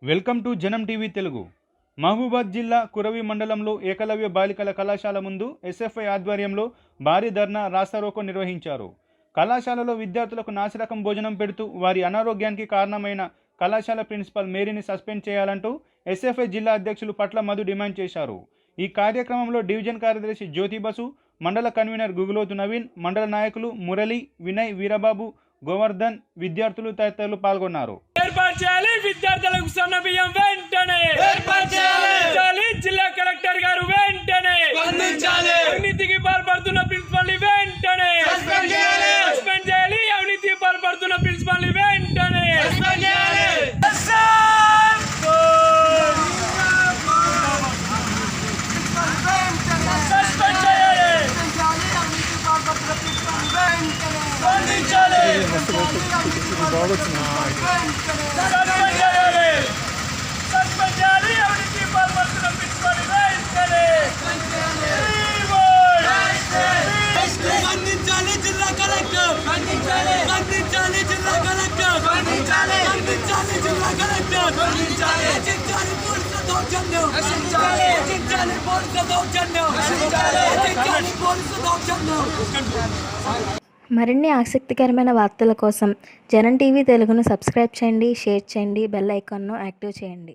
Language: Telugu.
వెల్కమ్ టు జనం టీవీ తెలుగు. మహబూబాద్ జిల్లా కురవి మండలంలో ఏకలవ్య బాలికల కళాశాల ముందు ఎస్ఎఫ్ఐ ఆధ్వర్యంలో భారీ ధర్నా రాస్తారోకో నిర్వహించారు. కళాశాలలో విద్యార్థులకు నాసిరకం భోజనం పెడుతూ వారి అనారోగ్యానికి కారణమైన కళాశాల ప్రిన్సిపల్ మేరీని సస్పెండ్ చేయాలంటూ ఎస్ఎఫ్ఐ జిల్లా అధ్యక్షులు పట్ల మధు డిమాండ్ చేశారు. ఈ కార్యక్రమంలో డివిజన్ కార్యదర్శి జ్యోతి బసు, మండల కన్వీనర్ గుగులోతు నవీన్, మండల నాయకులు మురళి, వినయ్, వీరబాబు, గోవర్ధన్, విద్యార్థులు తదితరులు పాల్గొన్నారు. విద్యార్థులకు సన్నబియ్యం వెంటనే జిల్లా కలెక్టర్ గారు వెంటనే అవినీతికి పాల్పడుతున్న ప్రిన్సిపల్ వెంటనే సస్పెండ్ చేయాలి. అవినీతికి పాల్పడుతున్న ప్రిన్సిపల్ వెంటనే మరిన్ని ఆసక్తికరమైన వార్తల కోసం జనం టీవీ తెలుగును సబ్స్క్రైబ్ చేయండి, షేర్ చేయండి, బెల్ ఐకాన్ను యాక్టివ్ చేయండి.